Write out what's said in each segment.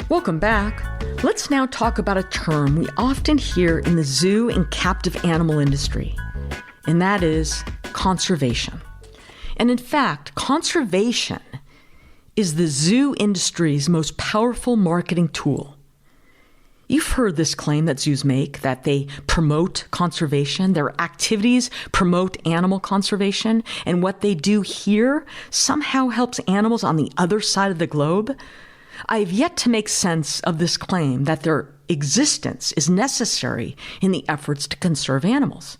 Welcome back. Let's now talk about a term we often hear in the zoo and captive animal industry, and that is conservation. And in fact, conservation is the zoo industry's most powerful marketing tool. You've heard this claim that zoos make, that they promote conservation. Their activities promote animal conservation, and what they do here somehow helps animals on the other side of the globe. I have yet to make sense of this claim that their existence is necessary in the efforts to conserve animals.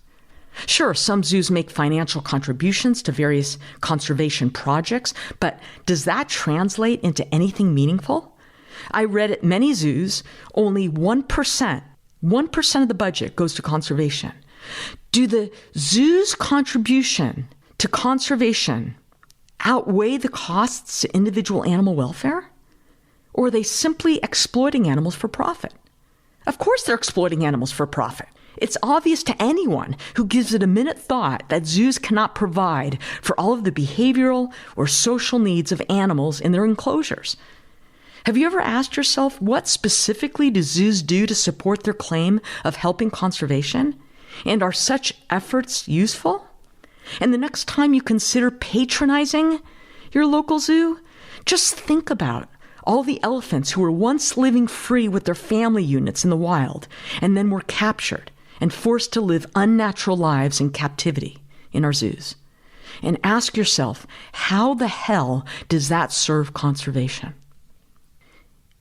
Sure, some zoos make financial contributions to various conservation projects, but does that translate into anything meaningful? I read at many zoos, only 1% of the budget goes to conservation. Do the zoo's contribution to conservation outweigh the costs to individual animal welfare? Or are they simply exploiting animals for profit? Of course they're exploiting animals for profit. It's obvious to anyone who gives it a minute thought that zoos cannot provide for all of the behavioral or social needs of animals in their enclosures. Have you ever asked yourself, what specifically do zoos do to support their claim of helping conservation? And are such efforts useful? And the next time you consider patronizing your local zoo, just think about all the elephants who were once living free with their family units in the wild and then were captured and forced to live unnatural lives in captivity in our zoos. And ask yourself, how the hell does that serve conservation?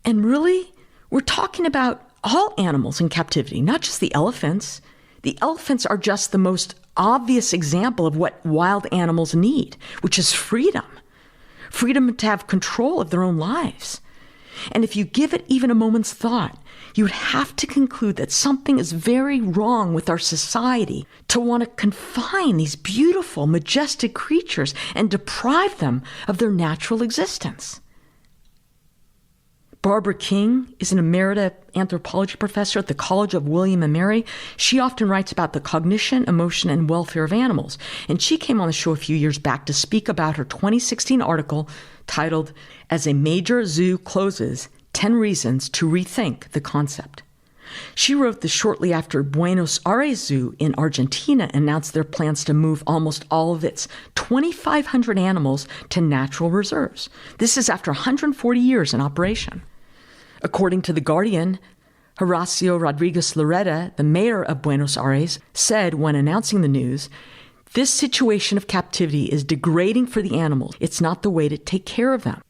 And really, we're talking about all animals in captivity, not just the elephants. The elephants are just the most obvious example of what wild animals need, which is freedom. Freedom to have control of their own lives. And if you give it even a moment's thought, you would have to conclude that something is very wrong with our society to want to confine these beautiful, majestic creatures and deprive them of their natural existence. Barbara King is an emerita anthropology professor at the College of William and Mary. She often writes about the cognition, emotion, and welfare of animals. And she came on the show a few years back to speak about her 2016 article titled, "As a Major Zoo Closes, 10 Reasons to Rethink the Concept." She wrote this shortly after Buenos Aires Zoo in Argentina announced their plans to move almost all of its 2,500 animals to natural reserves. This is after 140 years in operation. According to The Guardian, Horacio Rodriguez Larreta, the mayor of Buenos Aires, said when announcing the news, "This situation of captivity is degrading for the animals. It's not the way to take care of them.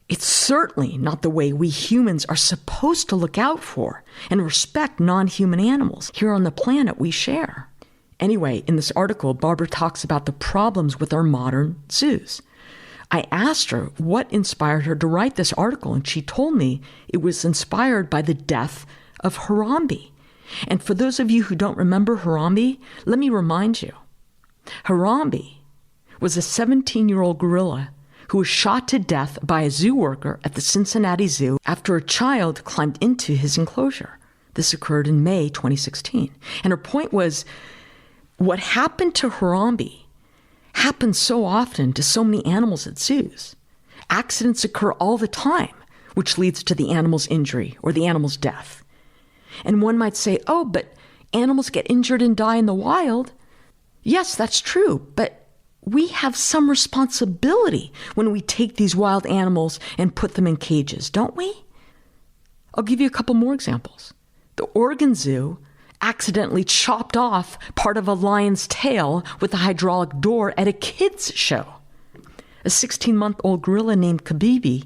It's certainly not the way we humans are supposed to look out for and respect non-human animals here on the planet we share." Anyway, in this article, Barbara talks about the problems with our modern zoos. I asked her what inspired her to write this article, and she told me it was inspired by the death of Harambe. And for those of you who don't remember Harambe, let me remind you. Harambe was a 17-year-old gorilla who was shot to death by a zoo worker at the Cincinnati Zoo after a child climbed into his enclosure. This occurred in May 2016. And her point was, what happened to Harambe happens so often to so many animals at zoos. Accidents occur all the time, which leads to the animal's injury or the animal's death. And one might say, oh, but animals get injured and die in the wild. Yes, that's true, but we have some responsibility when we take these wild animals and put them in cages, don't we? I'll give you a couple more examples. The Oregon Zoo accidentally chopped off part of a lion's tail with a hydraulic door at a kids' show. A 16-month-old gorilla named Kabibi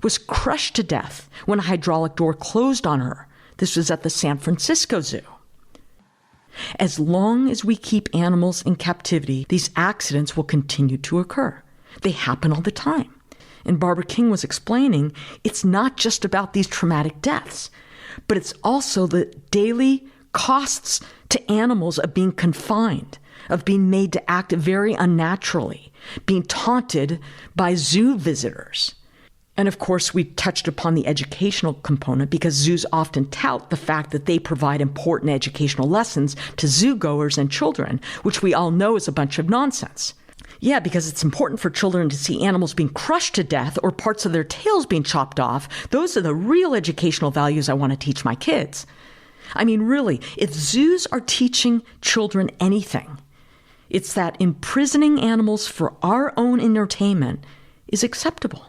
was crushed to death when a hydraulic door closed on her. This was at the San Francisco Zoo. As long as we keep animals in captivity, these accidents will continue to occur. They happen all the time. And Barbara King was explaining, it's not just about these traumatic deaths, but it's also the daily costs to animals of being confined, of being made to act very unnaturally, being taunted by zoo visitors. And of course, we touched upon the educational component because zoos often tout the fact that they provide important educational lessons to zoo goers and children, which we all know is a bunch of nonsense. Yeah, because it's important for children to see animals being crushed to death or parts of their tails being chopped off. Those are the real educational values I want to teach my kids. I mean, really, if zoos are teaching children anything, it's that imprisoning animals for our own entertainment is acceptable,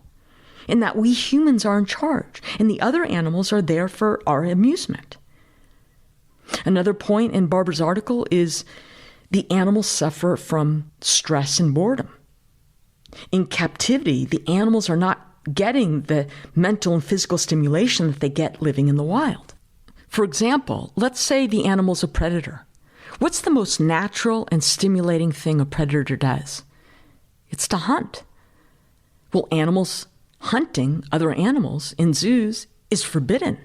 and that we humans are in charge, and the other animals are there for our amusement. Another point in Barbara's article is the animals suffer from stress and boredom. In captivity, the animals are not getting the mental and physical stimulation that they get living in the wild. For example, let's say the animal's a predator. What's the most natural and stimulating thing a predator does? It's to hunt. Well, animals hunting other animals in zoos is forbidden.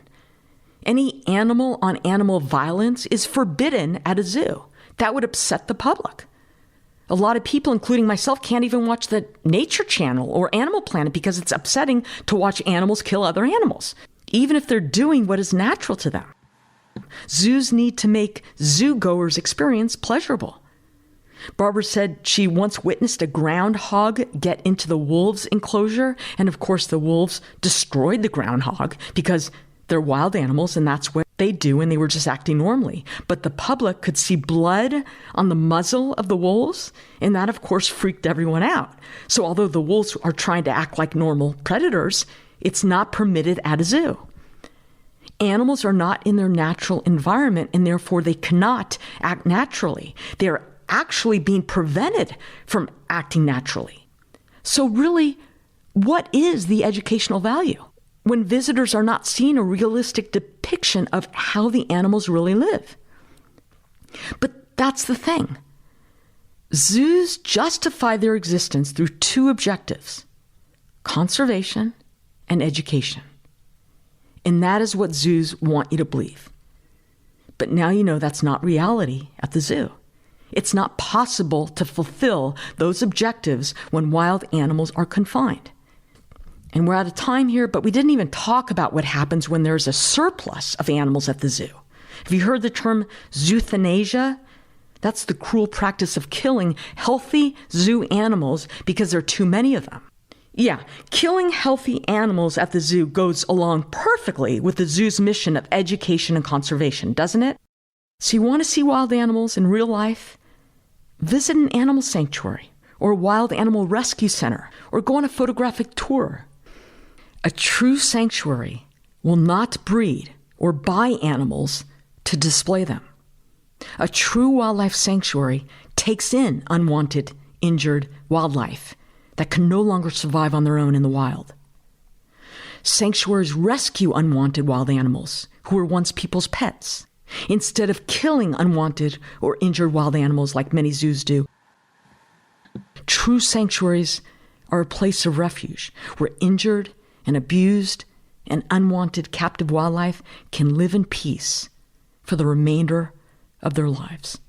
Any animal-on-animal violence is forbidden at a zoo. That would upset the public. A lot of people, including myself, can't even watch the Nature Channel or Animal Planet because it's upsetting to watch animals kill other animals, even if they're doing what is natural to them. Zoos need to make zoo-goers' experience pleasurable. Barbara said she once witnessed a groundhog get into the wolves' enclosure, and of course the wolves destroyed the groundhog because they're wild animals and that's what they do, and they were just acting normally. But the public could see blood on the muzzle of the wolves, and that of course freaked everyone out. So although the wolves are trying to act like normal predators, it's not permitted at a zoo. Animals are not in their natural environment, and therefore they cannot act naturally. They're actually being prevented from acting naturally. So really, what is the educational value when visitors are not seeing a realistic depiction of how the animals really live? But that's the thing. Zoos justify their existence through two objectives: conservation and education. And that is what zoos want you to believe. But now you know that's not reality at the zoo. It's not possible to fulfill those objectives when wild animals are confined. And we're out of time here, but we didn't even talk about what happens when there's a surplus of animals at the zoo. Have you heard the term zoothanasia? That's the cruel practice of killing healthy zoo animals because there are too many of them. Yeah, killing healthy animals at the zoo goes along perfectly with the zoo's mission of education and conservation, doesn't it? So you want to see wild animals in real life? Visit an animal sanctuary or a wild animal rescue center or go on a photographic tour. A true sanctuary will not breed or buy animals to display them. A true wildlife sanctuary takes in unwanted, injured wildlife that can no longer survive on their own in the wild. Sanctuaries rescue unwanted wild animals who were once people's pets, instead of killing unwanted or injured wild animals like many zoos do. True sanctuaries are a place of refuge where injured and abused and unwanted captive wildlife can live in peace for the remainder of their lives.